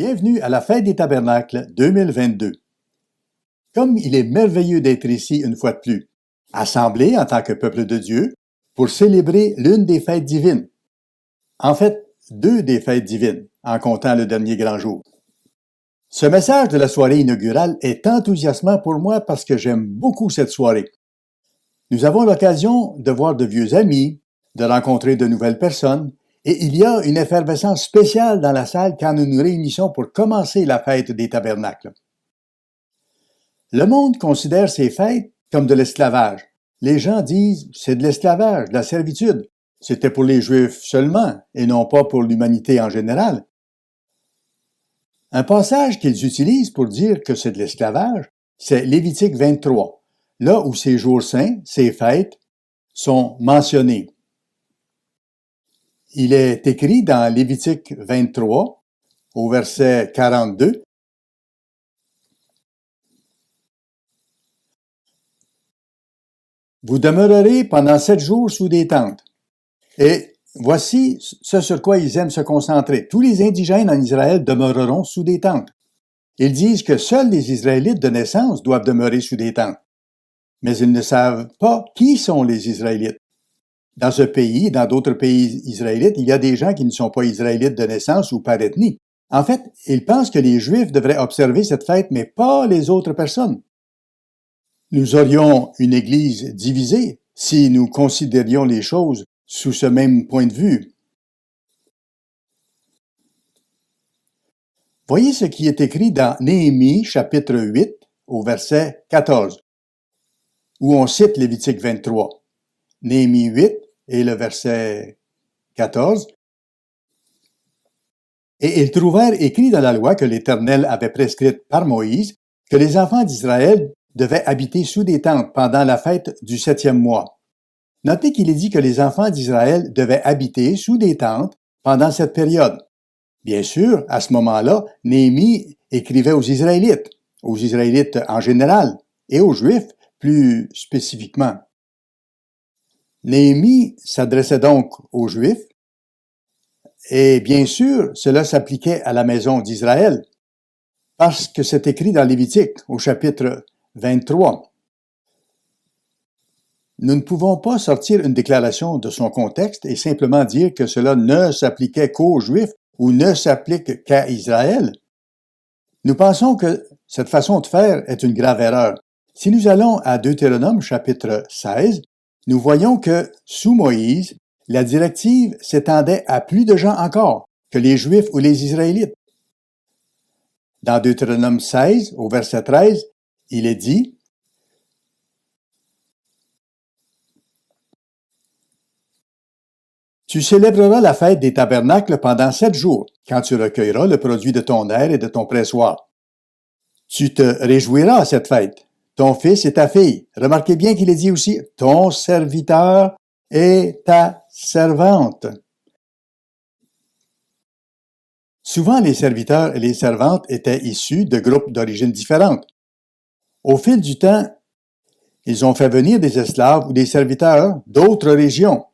Bienvenue à la Fête des Tabernacles 2022. Comme il est merveilleux d'être ici une fois de plus, assemblés en tant que peuple de Dieu, pour célébrer l'une des fêtes divines. En fait, deux des fêtes divines, en comptant le dernier grand jour. Ce message de la soirée inaugurale est enthousiasmant pour moi parce que j'aime beaucoup cette soirée. Nous avons l'occasion de voir de vieux amis, de rencontrer de nouvelles personnes, et il y a une effervescence spéciale dans la salle quand nous nous réunissons pour commencer la fête des tabernacles. Le monde considère ces fêtes comme de l'esclavage. Les gens disent c'est de l'esclavage, de la servitude. C'était pour les Juifs seulement et non pas pour l'humanité en général. Un passage qu'ils utilisent pour dire que c'est de l'esclavage, c'est Lévitique 23, là où ces jours saints, ces fêtes, sont mentionnés. Il est écrit dans Lévitique 23, au verset 42, « Vous demeurerez pendant 7 jours sous des tentes. » Et voici ce sur quoi ils aiment se concentrer. Tous les indigènes en Israël demeureront sous des tentes. Ils disent que seuls les Israélites de naissance doivent demeurer sous des tentes. Mais ils ne savent pas qui sont les Israélites. Dans ce pays, dans d'autres pays israélites, il y a des gens qui ne sont pas israélites de naissance ou par ethnie. En fait, ils pensent que les Juifs devraient observer cette fête, mais pas les autres personnes. Nous aurions une Église divisée si nous considérions les choses sous ce même point de vue. Voyez ce qui est écrit dans Néhémie, chapitre 8, au verset 14, où on cite Lévitique 23. Néhémie 8 et le verset 14. « Et ils trouvèrent écrit dans la loi que l'Éternel avait prescrite par Moïse que les enfants d'Israël devaient habiter sous des tentes pendant la fête du 7e mois. » Notez qu'il est dit que les enfants d'Israël devaient habiter sous des tentes pendant cette période. Bien sûr, à ce moment-là, Néhémie écrivait aux Israélites en général, et aux Juifs plus spécifiquement. Néhémie s'adressait donc aux Juifs, et bien sûr, cela s'appliquait à la maison d'Israël, parce que c'est écrit dans Lévitique, au chapitre 23. Nous ne pouvons pas sortir une déclaration de son contexte et simplement dire que cela ne s'appliquait qu'aux Juifs ou ne s'applique qu'à Israël. Nous pensons que cette façon de faire est une grave erreur. Si nous allons à Deutéronome chapitre 16, nous voyons que, sous Moïse, la directive s'étendait à plus de gens encore que les Juifs ou les Israélites. Dans Deutéronome 16, au verset 13, il est dit « Tu célébreras la fête des tabernacles pendant 7 jours, quand tu recueilleras le produit de ton aire et de ton pressoir. Tu te réjouiras à cette fête, ton fils et ta fille. » Remarquez bien qu'il est dit aussi « ton serviteur et ta servante. » Souvent, les serviteurs et les servantes étaient issus de groupes d'origines différentes. Au fil du temps, ils ont fait venir des esclaves ou des serviteurs d'autres régions.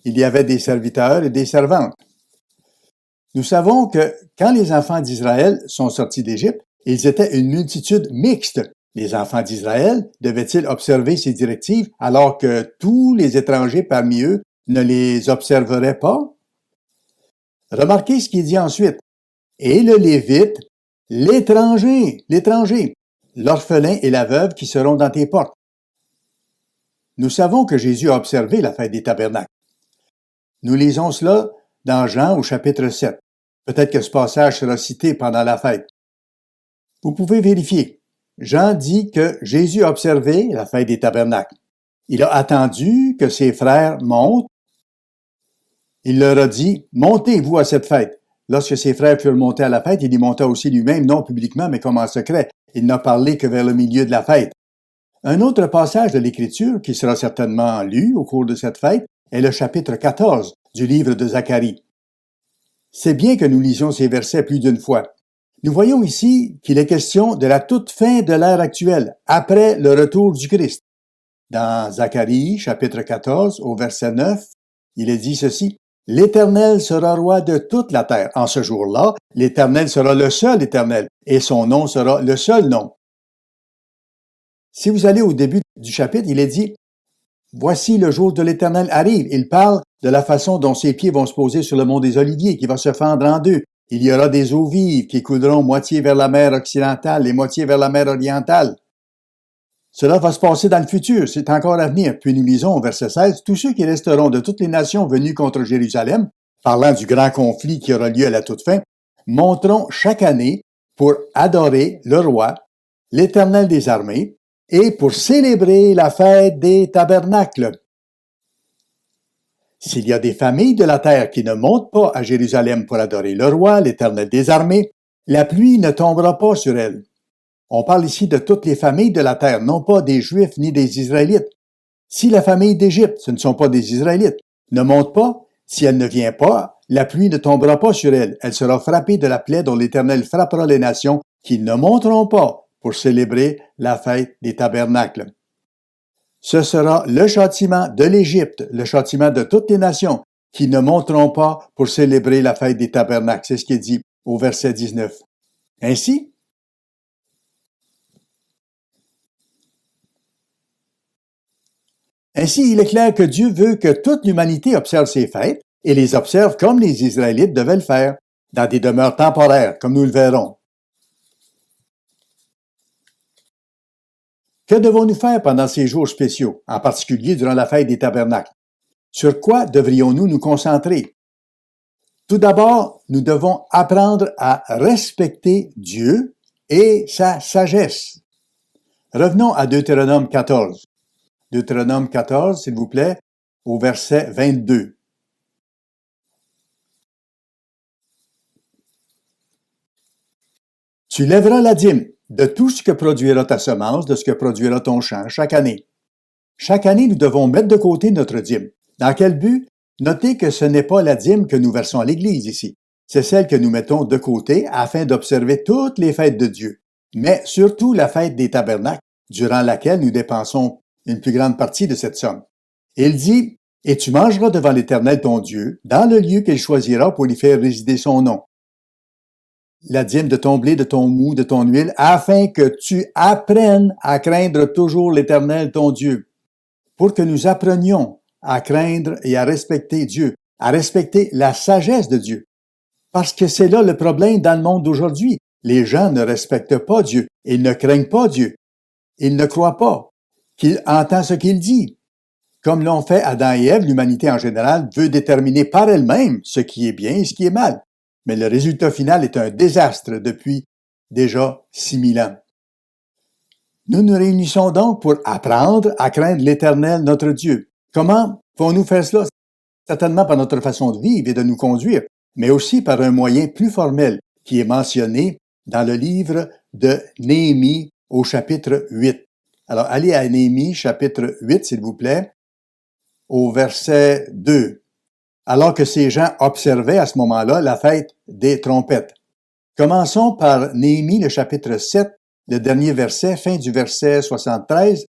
Il y avait des serviteurs et des servantes. Nous savons que quand les enfants d'Israël sont sortis d'Égypte, ils étaient une multitude mixte. Les enfants d'Israël devaient-ils observer ces directives alors que tous les étrangers parmi eux ne les observeraient pas? Remarquez ce qui est dit ensuite. « Et le Lévite, l'étranger, l'orphelin et la veuve qui seront dans tes portes. » Nous savons que Jésus a observé la fête des tabernacles. Nous lisons cela dans Jean au chapitre 7. Peut-être que ce passage sera cité pendant la fête. Vous pouvez vérifier. Jean dit que Jésus a observé la fête des tabernacles. Il a attendu que ses frères montent. Il leur a dit, « Montez, vous, à cette fête. » Lorsque ses frères furent montés à la fête, il y monta aussi lui-même, non publiquement, mais comme en secret. Il n'a parlé que vers le milieu de la fête. Un autre passage de l'Écriture, qui sera certainement lu au cours de cette fête, est le chapitre 14 du livre de Zacharie. C'est bien que nous lisions ces versets plus d'une fois. Nous voyons ici qu'il est question de la toute fin de l'ère actuelle, après le retour du Christ. Dans Zacharie, chapitre 14, au verset 9, il est dit ceci. L'Éternel sera roi de toute la terre. En ce jour-là, l'Éternel sera le seul Éternel, et son nom sera le seul nom. Si vous allez au début du chapitre, il est dit « Voici le jour de l'Éternel arrive ». Il parle de la façon dont ses pieds vont se poser sur le mont des Oliviers, qui va se fendre en deux. Il y aura des eaux vives qui couleront moitié vers la mer occidentale et moitié vers la mer orientale. Cela va se passer dans le futur, c'est encore à venir. Puis nous lisons au verset 16, « Tous ceux qui resteront de toutes les nations venues contre Jérusalem, parlant du grand conflit qui aura lieu à la toute fin, monteront chaque année pour adorer le roi, l'Éternel des armées, et pour célébrer la fête des tabernacles. S'il y a des familles de la terre qui ne montent pas à Jérusalem pour adorer le roi, l'Éternel des armées, la pluie ne tombera pas sur elles. » On parle ici de toutes les familles de la terre, non pas des Juifs ni des Israélites. Si la famille d'Égypte, ce ne sont pas des Israélites, ne monte pas, si elle ne vient pas, la pluie ne tombera pas sur elle. Elle sera frappée de la plaie dont l'Éternel frappera les nations qui ne monteront pas pour célébrer la fête des tabernacles. Ce sera le châtiment de l'Égypte, le châtiment de toutes les nations qui ne monteront pas pour célébrer la fête des tabernacles. C'est ce qui est dit au verset 19. Ainsi, il est clair que Dieu veut que toute l'humanité observe ces fêtes et les observe comme les Israélites devaient le faire, dans des demeures temporaires, comme nous le verrons. Que devons-nous faire pendant ces jours spéciaux, en particulier durant la fête des tabernacles? Sur quoi devrions-nous nous concentrer? Tout d'abord, nous devons apprendre à respecter Dieu et sa sagesse. Revenons à Deutéronome 14. Deutéronome 14, s'il vous plaît, au verset 22. Tu lèveras la dîme de tout ce que produira ta semence, de ce que produira ton champ chaque année. Chaque année, nous devons mettre de côté notre dîme. Dans quel but? Notez que ce n'est pas la dîme que nous versons à l'Église ici. C'est celle que nous mettons de côté afin d'observer toutes les fêtes de Dieu, mais surtout la fête des tabernacles, durant laquelle nous dépensons une plus grande partie de cette somme. Il dit, « Et tu mangeras devant l'Éternel ton Dieu, dans le lieu qu'il choisira pour y faire résider son nom. La dîme de ton blé, de ton mou, de ton huile, afin que tu apprennes à craindre toujours l'Éternel ton Dieu. » Pour que nous apprenions à craindre et à respecter Dieu, à respecter la sagesse de Dieu. Parce que c'est là le problème dans le monde d'aujourd'hui. Les gens ne respectent pas Dieu, ils ne craignent pas Dieu, ils ne croient pas qu'il entend ce qu'il dit. Comme l'ont fait Adam et Ève, l'humanité en général veut déterminer par elle-même ce qui est bien et ce qui est mal. Mais le résultat final est un désastre depuis déjà 6000 ans. Nous nous réunissons donc pour apprendre à craindre l'Éternel, notre Dieu. Comment pouvons-nous faire cela? Certainement par notre façon de vivre et de nous conduire, mais aussi par un moyen plus formel qui est mentionné dans le livre de Néhémie au chapitre 8. Alors, allez à Néhémie, chapitre 8, s'il vous plaît, au verset 2. Alors que ces gens observaient à ce moment-là la fête des trompettes. Commençons par Néhémie, le chapitre 7, le dernier verset, fin du verset 73.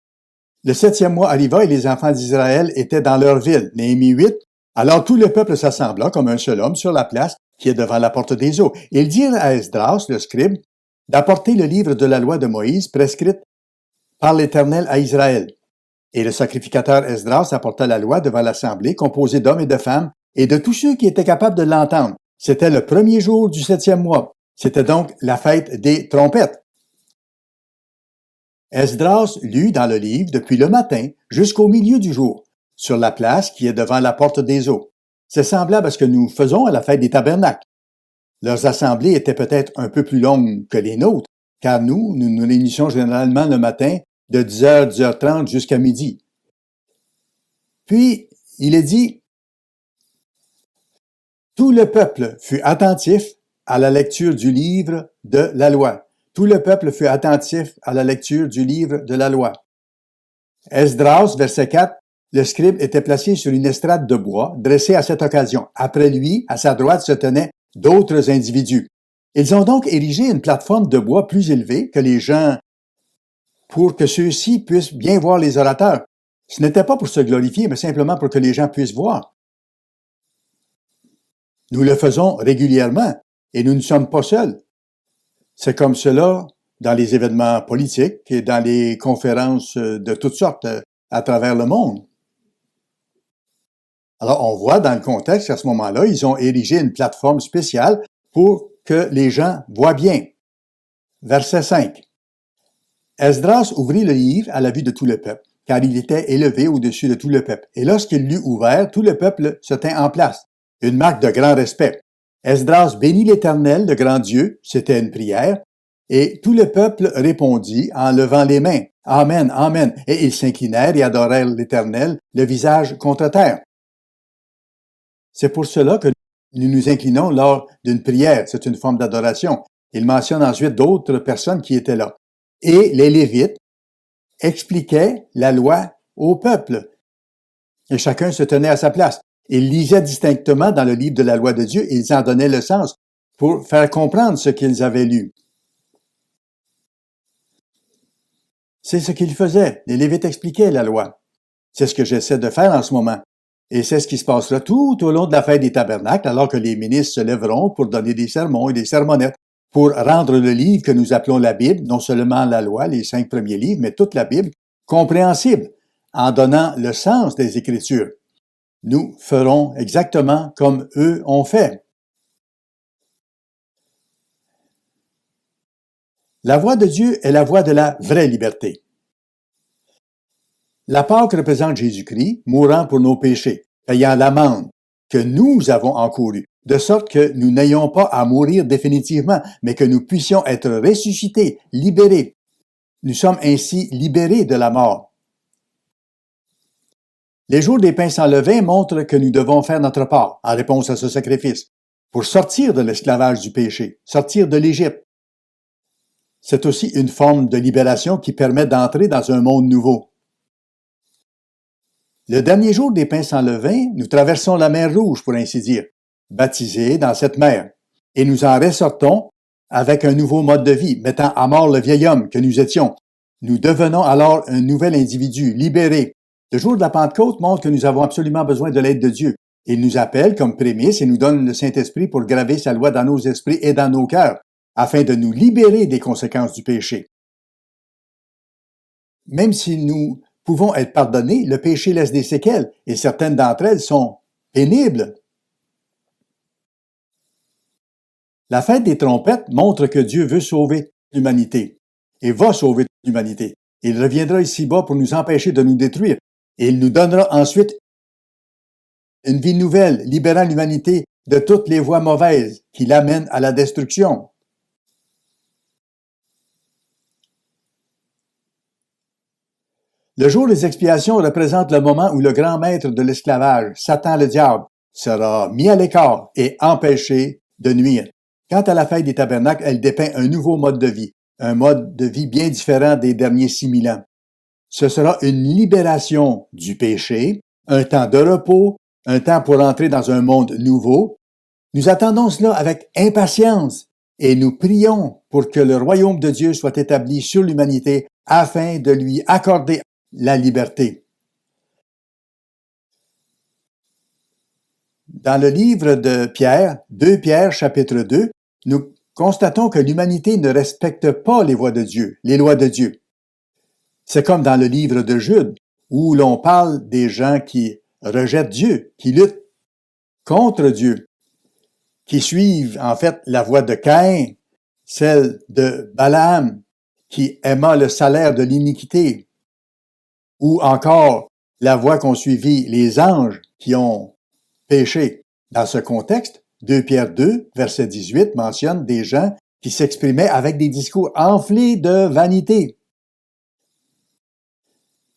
Le 7e mois arriva et les enfants d'Israël étaient dans leur ville. Néhémie 8. Alors tout le peuple s'assembla comme un seul homme sur la place qui est devant la porte des eaux. Ils dirent à Esdras, le scribe, d'apporter le livre de la loi de Moïse prescrite par l'Éternel à Israël. Et le sacrificateur Esdras apporta la loi devant l'assemblée composée d'hommes et de femmes et de tous ceux qui étaient capables de l'entendre. C'était le premier jour du 7e mois. C'était donc la fête des trompettes. Esdras lut dans le livre depuis le matin jusqu'au milieu du jour, sur la place qui est devant la porte des eaux. C'est semblable à ce que nous faisons à la fête des tabernacles. Leurs assemblées étaient peut-être un peu plus longues que les nôtres, car nous nous réunissons généralement le matin de 10h, 10h30 jusqu'à midi. Puis, il est dit, « Tout le peuple fut attentif à la lecture du livre de la loi. » Tout le peuple fut attentif à la lecture du livre de la loi. Esdras, verset 4, le scribe était placé sur une estrade de bois dressée à cette occasion. Après lui, à sa droite, se tenaient d'autres individus. Ils ont donc érigé une plateforme de bois plus élevée que les gens pour que ceux-ci puissent bien voir les orateurs. Ce n'était pas pour se glorifier, mais simplement pour que les gens puissent voir. Nous le faisons régulièrement et nous ne sommes pas seuls. C'est comme cela dans les événements politiques et dans les conférences de toutes sortes à travers le monde. Alors, on voit dans le contexte qu'à ce moment-là, ils ont érigé une plateforme spéciale pour que les gens voient bien. Verset 5. Esdras ouvrit le livre à la vue de tout le peuple, car il était élevé au-dessus de tout le peuple. Et lorsqu'il l'eut ouvert, tout le peuple se tint en place, une marque de grand respect. Esdras bénit l'Éternel, le grand Dieu, c'était une prière, et tout le peuple répondit en levant les mains. Amen, Amen. Et ils s'inclinèrent et adorèrent l'Éternel, le visage contre terre. C'est pour cela que nous nous inclinons lors d'une prière. C'est une forme d'adoration. Il mentionne ensuite d'autres personnes qui étaient là. Et les Lévites expliquaient la loi au peuple. Et chacun se tenait à sa place. Ils lisaient distinctement dans le livre de la loi de Dieu et ils en donnaient le sens pour faire comprendre ce qu'ils avaient lu. C'est ce qu'ils faisaient. Les Lévites expliquaient la loi. C'est ce que j'essaie de faire en ce moment. Et c'est ce qui se passera tout au long de la fête des tabernacles, alors que les ministres se lèveront pour donner des sermons et des sermonnettes, pour rendre le livre que nous appelons la Bible, non seulement la loi, les 5 premiers livres, mais toute la Bible, compréhensible, en donnant le sens des Écritures. Nous ferons exactement comme eux ont fait. La voix de Dieu est la voix de la vraie liberté. La Pâque représente Jésus-Christ, mourant pour nos péchés, payant l'amende que nous avons encourue, de sorte que nous n'ayons pas à mourir définitivement, mais que nous puissions être ressuscités, libérés. Nous sommes ainsi libérés de la mort. Les jours des pains sans levain montrent que nous devons faire notre part, en réponse à ce sacrifice, pour sortir de l'esclavage du péché, sortir de l'Égypte. C'est aussi une forme de libération qui permet d'entrer dans un monde nouveau. Le dernier jour des pains sans levain, nous traversons la mer Rouge, pour ainsi dire, baptisés dans cette mer, et nous en ressortons avec un nouveau mode de vie, mettant à mort le vieil homme que nous étions. Nous devenons alors un nouvel individu, libéré. Le jour de la Pentecôte montre que nous avons absolument besoin de l'aide de Dieu. Il nous appelle comme prémisse et nous donne le Saint-Esprit pour graver sa loi dans nos esprits et dans nos cœurs, afin de nous libérer des conséquences du péché. Même si nous pouvons être pardonnés, le péché laisse des séquelles et certaines d'entre elles sont pénibles. La fête des trompettes montre que Dieu veut sauver l'humanité et va sauver l'humanité. Il reviendra ici-bas pour nous empêcher de nous détruire et il nous donnera ensuite une vie nouvelle, libérant l'humanité de toutes les voies mauvaises qui l'amènent à la destruction. Le jour des expiations représente le moment où le grand maître de l'esclavage, Satan le diable, sera mis à l'écart et empêché de nuire. Quant à la fête des tabernacles, elle dépeint un nouveau mode de vie, un mode de vie bien différent des derniers 6000 ans. Ce sera une libération du péché, un temps de repos, un temps pour entrer dans un monde nouveau. Nous attendons cela avec impatience et nous prions pour que le royaume de Dieu soit établi sur l'humanité afin de lui accorder la liberté. Dans le livre de Pierre, 2 Pierre chapitre 2, nous constatons que l'humanité ne respecte pas les voies de Dieu, les lois de Dieu. C'est comme dans le livre de Jude, où l'on parle des gens qui rejettent Dieu, qui luttent contre Dieu, qui suivent en fait la voie de Caïn, celle de Balaam, qui aima le salaire de l'iniquité, ou encore la voie qu'ont suivi les anges qui ont péché. Dans ce contexte, 2 Pierre 2, verset 18 mentionne des gens qui s'exprimaient avec des discours enflés de vanité.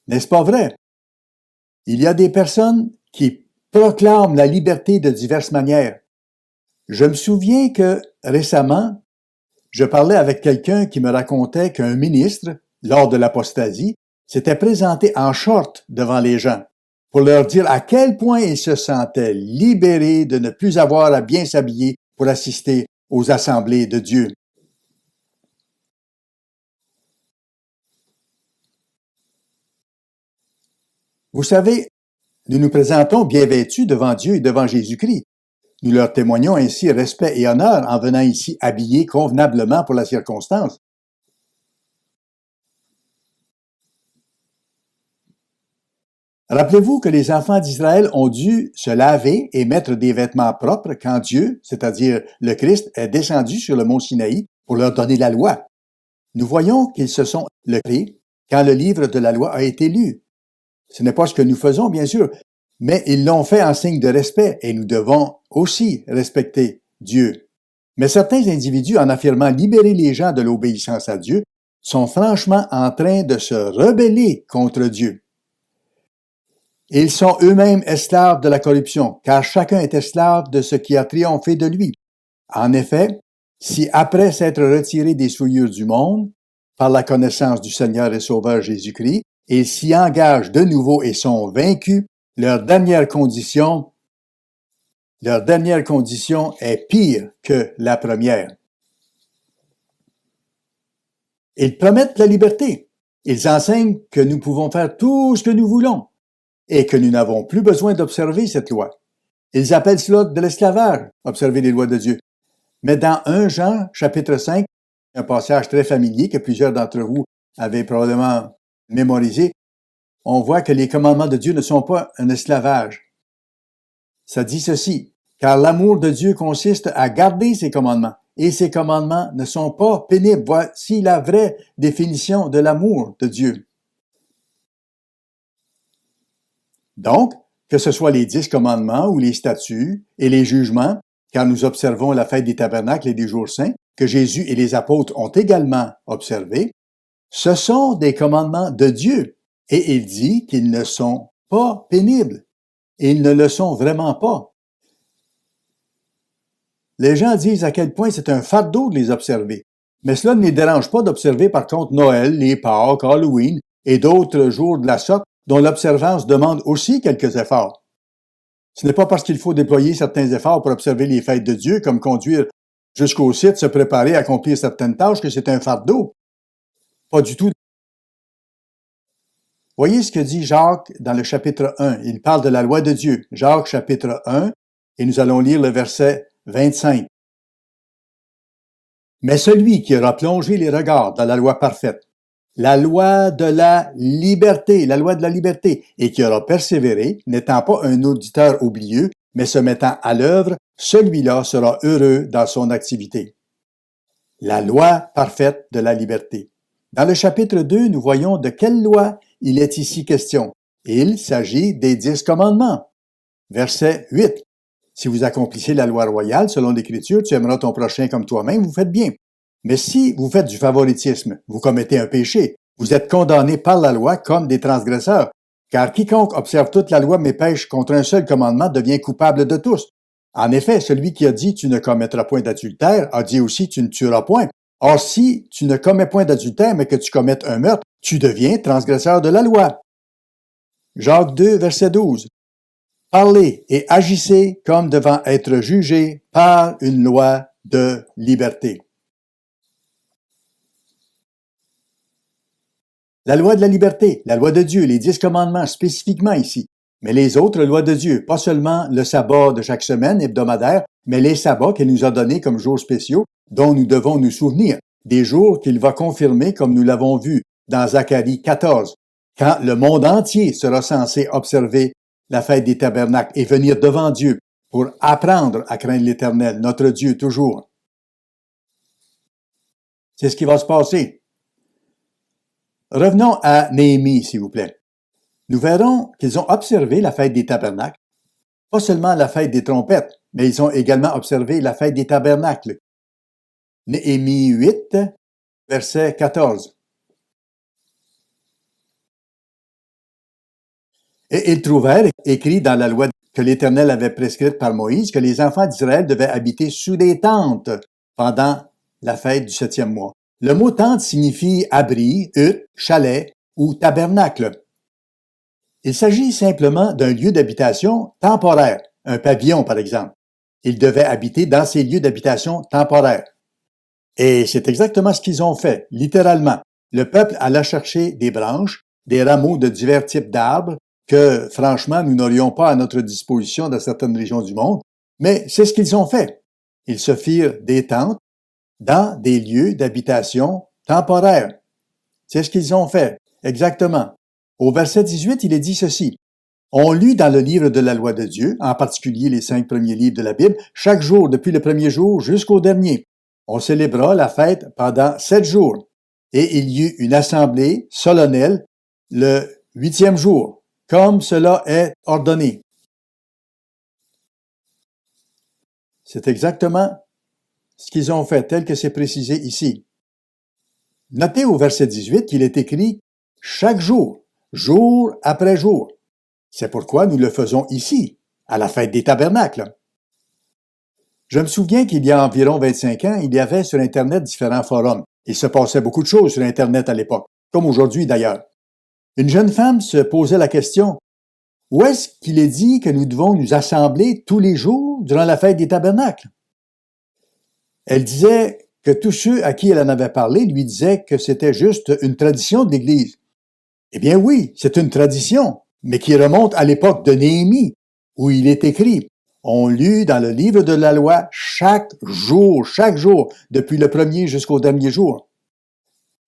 N'est-ce pas vrai? Il y a des personnes qui proclament la liberté de diverses manières. Je me souviens que récemment, je parlais avec quelqu'un qui me racontait qu'un ministre, lors de l'apostasie, s'était présenté en short devant les gens pour leur dire à quel point il se sentait libéré de ne plus avoir à bien s'habiller pour assister aux assemblées de Dieu. Vous savez, nous nous présentons bien vêtus devant Dieu et devant Jésus-Christ. Nous leur témoignons ainsi respect et honneur en venant ici habillés convenablement pour la circonstance. Rappelez-vous que les enfants d'Israël ont dû se laver et mettre des vêtements propres quand Dieu, c'est-à-dire le Christ, est descendu sur le mont Sinaï pour leur donner la loi. Nous voyons qu'ils se sont levés quand le livre de la loi a été lu. Ce n'est pas ce que nous faisons, bien sûr, mais ils l'ont fait en signe de respect et nous devons aussi respecter Dieu. Mais certains individus, en affirmant libérer les gens de l'obéissance à Dieu, sont franchement en train de se rebeller contre Dieu. Ils sont eux-mêmes esclaves de la corruption, car chacun est esclave de ce qui a triomphé de lui. En effet, si après s'être retirés des souillures du monde, par la connaissance du Seigneur et Sauveur Jésus-Christ, ils s'y engagent de nouveau et sont vaincus, leur dernière condition est pire que la première. Ils promettent la liberté. Ils enseignent que nous pouvons faire tout ce que nous voulons et que nous n'avons plus besoin d'observer cette loi. Ils appellent cela de l'esclavage, observer les lois de Dieu. Mais dans 1 Jean, chapitre 5, un passage très familier que plusieurs d'entre vous avaient probablement mémorisé, on voit que les commandements de Dieu ne sont pas un esclavage. Ça dit ceci, car l'amour de Dieu consiste à garder ses commandements, et ses commandements ne sont pas pénibles. Voici la vraie définition de l'amour de Dieu. Donc, que ce soit les 10 commandements ou les statuts et les jugements, car nous observons la fête des tabernacles et des jours saints, que Jésus et les apôtres ont également observés, ce sont des commandements de Dieu. Et il dit qu'ils ne sont pas pénibles. Et ils ne le sont vraiment pas. Les gens disent à quel point c'est un fardeau de les observer. Mais cela ne les dérange pas d'observer par contre Noël, les Pâques, Halloween et d'autres jours de la sorte dont l'observance demande aussi quelques efforts. Ce n'est pas parce qu'il faut déployer certains efforts pour observer les fêtes de Dieu, comme conduire jusqu'au site, se préparer à accomplir certaines tâches, que c'est un fardeau. Pas du tout. Voyez ce que dit Jacques dans le chapitre 1. Il parle de la loi de Dieu. Jacques chapitre 1, et nous allons lire le verset 25. Mais celui qui aura plongé les regards dans la loi parfaite, la loi de la liberté, et qui aura persévéré, n'étant pas un auditeur oublieux, mais se mettant à l'œuvre, celui-là sera heureux dans son activité. La loi parfaite de la liberté. Dans le chapitre 2, nous voyons de quelle loi il est ici question. Il s'agit des 10 commandements. Verset 8. Si vous accomplissez la loi royale, selon l'Écriture, tu aimeras ton prochain comme toi-même, vous faites bien. Mais si vous faites du favoritisme, vous commettez un péché. Vous êtes condamnés par la loi comme des transgresseurs. Car quiconque observe toute la loi mais pêche contre un seul commandement devient coupable de tous. En effet, celui qui a dit « tu ne commettras point d'adultère » a dit aussi « tu ne tueras point ». Or, si tu ne commets point d'adultère mais que tu commettes un meurtre, tu deviens transgresseur de la loi. Jacques 2, verset 12. Parlez et agissez comme devant être jugés par une loi de liberté. La loi de la liberté, la loi de Dieu, les 10 commandements spécifiquement ici, mais les autres lois de Dieu, pas seulement le sabbat de chaque semaine hebdomadaire, mais les sabbats qu'il nous a donnés comme jours spéciaux dont nous devons nous souvenir, des jours qu'il va confirmer comme nous l'avons vu dans Zacharie 14, quand le monde entier sera censé observer la fête des tabernacles et venir devant Dieu pour apprendre à craindre l'Éternel, notre Dieu toujours. C'est ce qui va se passer. Revenons à Néhémie, s'il vous plaît. Nous verrons qu'ils ont observé la fête des tabernacles, pas seulement la fête des trompettes, mais ils ont également observé la fête des tabernacles. Néhémie 8, verset 14. Et ils trouvèrent écrit dans la loi que l'Éternel avait prescrite par Moïse que les enfants d'Israël devaient habiter sous des tentes pendant la fête du 7e mois. Le mot tente signifie abri, hutte, chalet ou tabernacle. Il s'agit simplement d'un lieu d'habitation temporaire, un pavillon par exemple. Ils devaient habiter dans ces lieux d'habitation temporaires. Et c'est exactement ce qu'ils ont fait, littéralement. Le peuple alla chercher des branches, des rameaux de divers types d'arbres que, franchement, nous n'aurions pas à notre disposition dans certaines régions du monde, Mais c'est ce qu'ils ont fait. Ils se firent des tentes dans des lieux d'habitation temporaires. C'est ce qu'ils ont fait, exactement. Au verset 18, il est dit ceci. On lut dans le livre de la loi de Dieu, en particulier les 5 premiers livres de la Bible, chaque jour, depuis le premier jour jusqu'au dernier. On célébra la fête pendant 7 jours. Et il y eut une assemblée solennelle le 8e jour, comme cela est ordonné. C'est exactement ce qu'ils ont fait, tel que c'est précisé ici. Notez au verset 18 qu'il est écrit « chaque jour, jour après jour ». C'est pourquoi nous le faisons ici, à la fête des tabernacles. Je me souviens qu'il y a environ 25 ans, il y avait sur Internet différents forums. Il se passait beaucoup de choses sur Internet à l'époque, comme aujourd'hui d'ailleurs. Une jeune femme se posait la question « Où est-ce qu'il est dit que nous devons nous assembler tous les jours durant la fête des tabernacles? » Elle disait que tous ceux à qui elle en avait parlé lui disaient que c'était juste une tradition de l'Église. Eh bien oui, c'est une tradition, mais qui remonte à l'époque de Néhémie, où il est écrit « On lut dans le livre de la loi chaque jour, depuis le premier jusqu'au dernier jour. »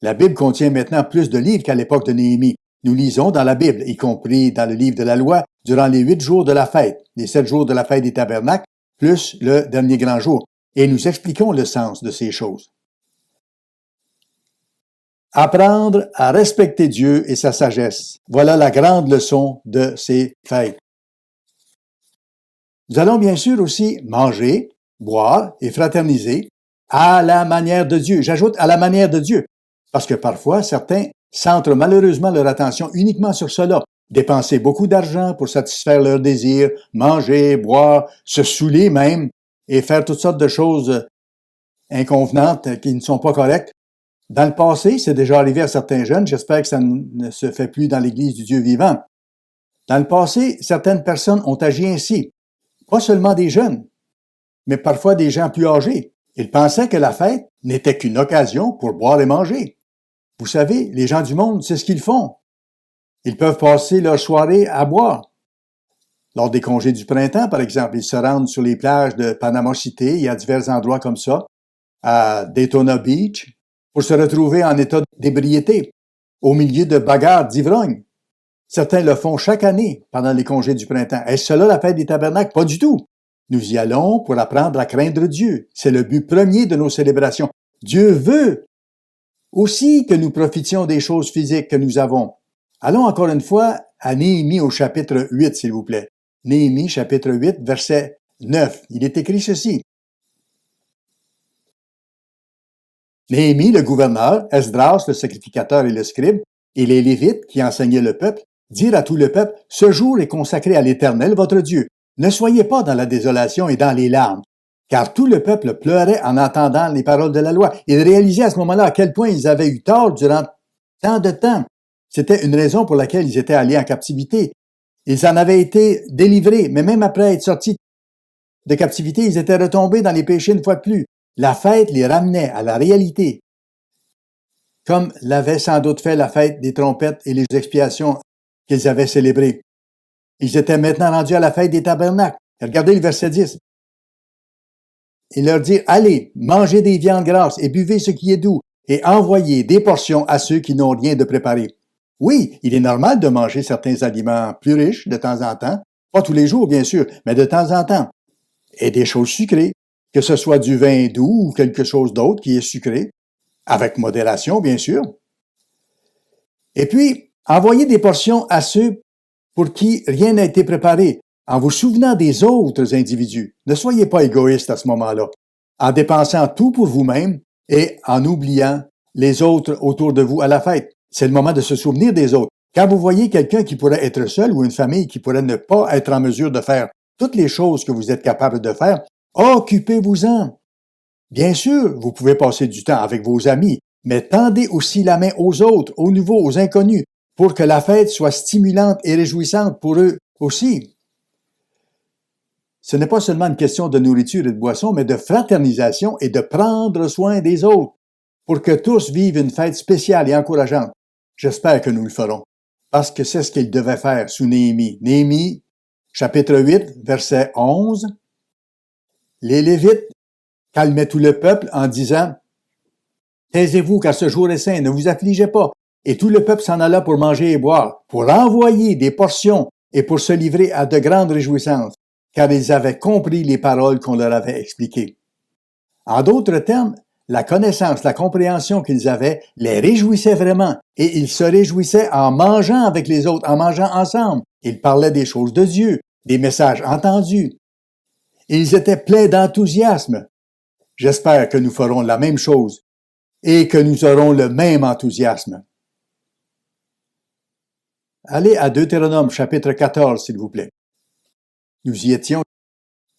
La Bible contient maintenant plus de livres qu'à l'époque de Néhémie. Nous lisons dans la Bible, y compris dans le livre de la loi, durant les 8 jours de la fête, les 7 jours de la fête des tabernacles, plus le dernier grand jour. Et nous expliquons le sens de ces choses. Apprendre à respecter Dieu et sa sagesse. Voilà la grande leçon de ces fêtes. Nous allons bien sûr aussi manger, boire et fraterniser à la manière de Dieu. J'ajoute à la manière de Dieu, parce que parfois certains centrent malheureusement leur attention uniquement sur cela. Dépenser beaucoup d'argent pour satisfaire leurs désirs, manger, boire, se saouler même, et faire toutes sortes de choses inconvenantes qui ne sont pas correctes. Dans le passé, c'est déjà arrivé à certains jeunes, j'espère que ça ne se fait plus dans l'Église du Dieu vivant. Dans le passé, certaines personnes ont agi ainsi. Pas seulement des jeunes, mais parfois des gens plus âgés. Ils pensaient que la fête n'était qu'une occasion pour boire et manger. Vous savez, les gens du monde, c'est ce qu'ils font. Ils peuvent passer leur soirée à boire. Lors des congés du printemps, par exemple, ils se rendent sur les plages de Panama City et à divers endroits comme ça, à Daytona Beach, pour se retrouver en état d'ébriété, au milieu de bagarres d'ivrognes. Certains le font chaque année pendant les congés du printemps. Est-ce cela la fête des tabernacles? Pas du tout. Nous y allons pour apprendre à craindre Dieu. C'est le but premier de nos célébrations. Dieu veut aussi que nous profitions des choses physiques que nous avons. Allons encore une fois à Néhémie au chapitre 8, s'il vous plaît. Néhémie, chapitre 8, verset 9. Il est écrit ceci. Néhémie, le gouverneur, Esdras, le sacrificateur et le scribe, et les Lévites qui enseignaient le peuple, dirent à tout le peuple, « Ce jour est consacré à l'Éternel, votre Dieu. Ne soyez pas dans la désolation et dans les larmes. » Car tout le peuple pleurait en entendant les paroles de la loi. Ils réalisaient à ce moment-là à quel point ils avaient eu tort durant tant de temps. C'était une raison pour laquelle ils étaient allés en captivité. Ils en avaient été délivrés, mais même après être sortis de captivité, ils étaient retombés dans les péchés une fois de plus. La fête les ramenait à la réalité, comme l'avait sans doute fait la fête des trompettes et les expiations qu'ils avaient célébrées. Ils étaient maintenant rendus à la fête des tabernacles. Regardez le verset 10. Il leur dit, « Allez, mangez des viandes grasses et buvez ce qui est doux, et envoyez des portions à ceux qui n'ont rien de préparé. » Oui, il est normal de manger certains aliments plus riches de temps en temps, pas tous les jours bien sûr, mais de temps en temps, et des choses sucrées, que ce soit du vin doux ou quelque chose d'autre qui est sucré, avec modération bien sûr. Et puis, envoyez des portions à ceux pour qui rien n'a été préparé, en vous souvenant des autres individus. Ne soyez pas égoïste à ce moment-là, en dépensant tout pour vous-même et en oubliant les autres autour de vous à la fête. C'est le moment de se souvenir des autres. Quand vous voyez quelqu'un qui pourrait être seul ou une famille qui pourrait ne pas être en mesure de faire toutes les choses que vous êtes capable de faire, occupez-vous-en. Bien sûr, vous pouvez passer du temps avec vos amis, mais tendez aussi la main aux autres, aux nouveaux, aux inconnus, pour que la fête soit stimulante et réjouissante pour eux aussi. Ce n'est pas seulement une question de nourriture et de boisson, mais de fraternisation et de prendre soin des autres, pour que tous vivent une fête spéciale et encourageante. J'espère que nous le ferons, parce que c'est ce qu'ils devaient faire sous Néhémie. Néhémie, chapitre 8, verset 11. Les Lévites calmaient tout le peuple en disant « Taisez-vous car ce jour est saint, ne vous affligez pas. » Et tout le peuple s'en alla pour manger et boire, pour envoyer des portions et pour se livrer à de grandes réjouissances, car ils avaient compris les paroles qu'on leur avait expliquées. En d'autres termes, la connaissance, la compréhension qu'ils avaient les réjouissait vraiment, et ils se réjouissaient en mangeant avec les autres, en mangeant ensemble. Ils parlaient des choses de Dieu, des messages entendus. Ils étaient pleins d'enthousiasme. J'espère que nous ferons la même chose et que nous aurons le même enthousiasme. Allez à Deutéronome chapitre 14, s'il vous plaît. Nous y étions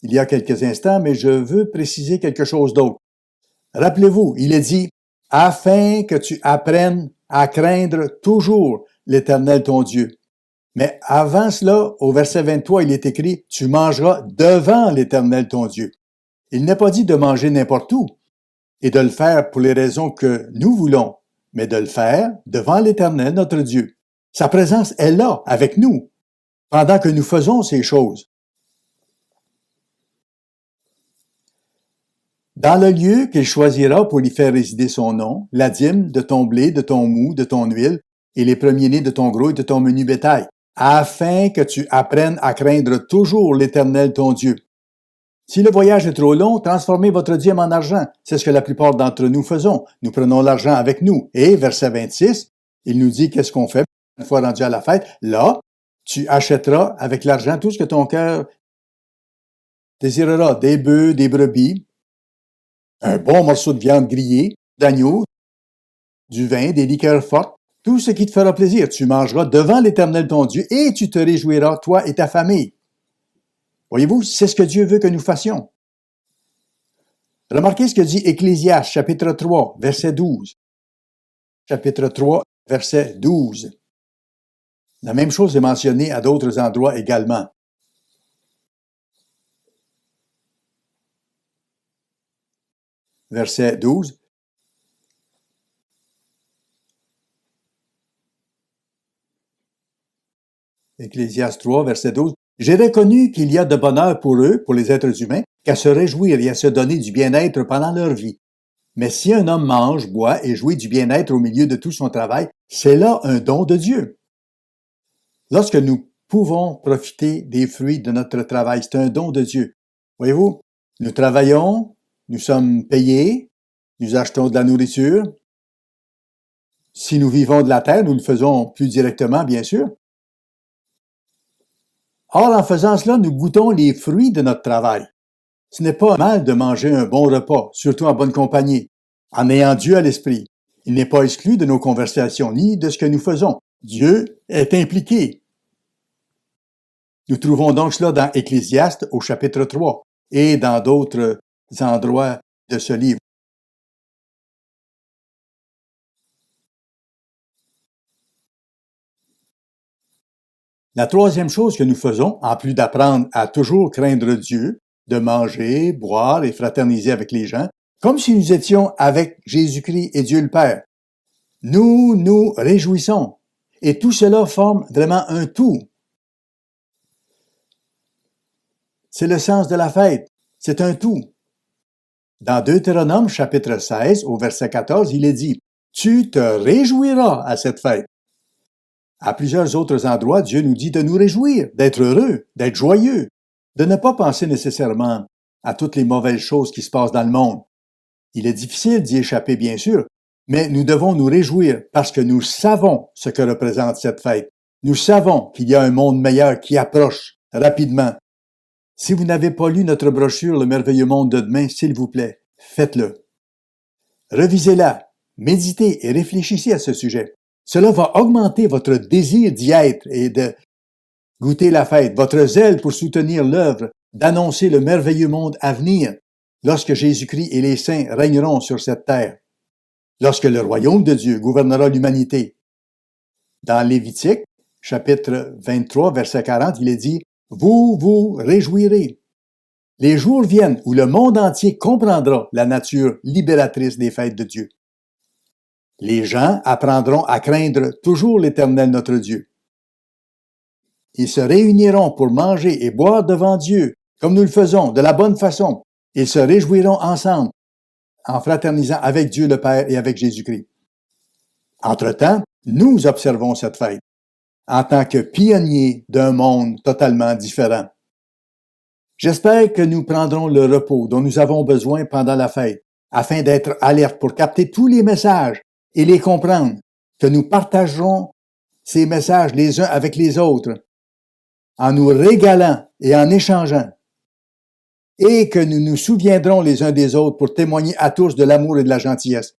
il y a quelques instants, mais je veux préciser quelque chose d'autre. Rappelez-vous, il est dit « Afin que tu apprennes à craindre toujours l'Éternel ton Dieu ». Mais avant cela, au verset 23, il est écrit « Tu mangeras devant l'Éternel ton Dieu ». Il n'est pas dit de manger n'importe où et de le faire pour les raisons que nous voulons, mais de le faire devant l'Éternel notre Dieu. Sa présence est là, avec nous, pendant que nous faisons ces choses. Dans le lieu qu'il choisira pour y faire résider son nom, la dîme de ton blé, de ton mou, de ton huile, et les premiers-nés de ton gros et de ton menu bétail, afin que tu apprennes à craindre toujours l'Éternel ton Dieu. Si le voyage est trop long, transformez votre dîme en argent. C'est ce que la plupart d'entre nous faisons. Nous prenons l'argent avec nous. Et, verset 26, il nous dit qu'est-ce qu'on fait une fois rendu à la fête. Là, tu achèteras avec l'argent tout ce que ton cœur désirera. Des bœufs, des brebis, un bon morceau de viande grillée, d'agneau, du vin, des liqueurs fortes, tout ce qui te fera plaisir. Tu mangeras devant l'Éternel ton Dieu et tu te réjouiras, toi et ta famille. Voyez-vous, c'est ce que Dieu veut que nous fassions. Remarquez ce que dit Ecclésiaste, chapitre 3, verset 12. Chapitre 3, verset 12. La même chose est mentionnée à d'autres endroits également. Verset 12. Ecclésiaste 3, verset 12. J'ai reconnu qu'il y a de bonheur pour eux, pour les êtres humains, qu'à se réjouir et à se donner du bien-être pendant leur vie. Mais si un homme mange, boit et jouit du bien-être au milieu de tout son travail, c'est là un don de Dieu. Lorsque nous pouvons profiter des fruits de notre travail, c'est un don de Dieu. Voyez-vous, nous travaillons, nous sommes payés, nous achetons de la nourriture. Si nous vivons de la terre, nous le faisons plus directement, bien sûr. Or, en faisant cela, nous goûtons les fruits de notre travail. Ce n'est pas mal de manger un bon repas, surtout en bonne compagnie, en ayant Dieu à l'esprit. Il n'est pas exclu de nos conversations ni de ce que nous faisons. Dieu est impliqué. Nous trouvons donc cela dans Ecclésiaste au chapitre 3 et dans d'autres endroits de ce livre. La troisième chose que nous faisons, en plus d'apprendre à toujours craindre Dieu, de manger, boire et fraterniser avec les gens, comme si nous étions avec Jésus-Christ et Dieu le Père, nous nous réjouissons. Et tout cela forme vraiment un tout. C'est le sens de la fête. C'est un tout. Dans Deutéronome chapitre 16, au verset 14, il est dit « Tu te réjouiras à cette fête ». À plusieurs autres endroits, Dieu nous dit de nous réjouir, d'être heureux, d'être joyeux, de ne pas penser nécessairement à toutes les mauvaises choses qui se passent dans le monde. Il est difficile d'y échapper, bien sûr, mais nous devons nous réjouir parce que nous savons ce que représente cette fête. Nous savons qu'il y a un monde meilleur qui approche rapidement. Si vous n'avez pas lu notre brochure « Le merveilleux monde de demain », s'il vous plaît, faites-le. Revisez-la, méditez et réfléchissez à ce sujet. Cela va augmenter votre désir d'y être et de goûter la fête, votre zèle pour soutenir l'œuvre, d'annoncer le merveilleux monde à venir, lorsque Jésus-Christ et les saints régneront sur cette terre, lorsque le royaume de Dieu gouvernera l'humanité. Dans Lévitique, chapitre 23, verset 40, il est dit « Vous vous réjouirez. Les jours viennent où le monde entier comprendra la nature libératrice des fêtes de Dieu. Les gens apprendront à craindre toujours l'Éternel notre Dieu. Ils se réuniront pour manger et boire devant Dieu, comme nous le faisons, de la bonne façon, Ils se réjouiront ensemble, en fraternisant avec Dieu le Père et avec Jésus-Christ. Entre-temps, nous observons cette fête en tant que pionniers d'un monde totalement différent. J'espère que nous prendrons le repos dont nous avons besoin pendant la fête, afin d'être alertes pour capter tous les messages et les comprendre, que nous partagerons ces messages les uns avec les autres, en nous régalant et en échangeant, et que nous nous souviendrons les uns des autres pour témoigner à tous de l'amour et de la gentillesse.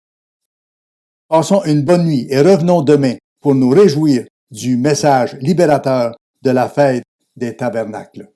Passons une bonne nuit et revenons demain pour nous réjouir du message libérateur de la fête des tabernacles.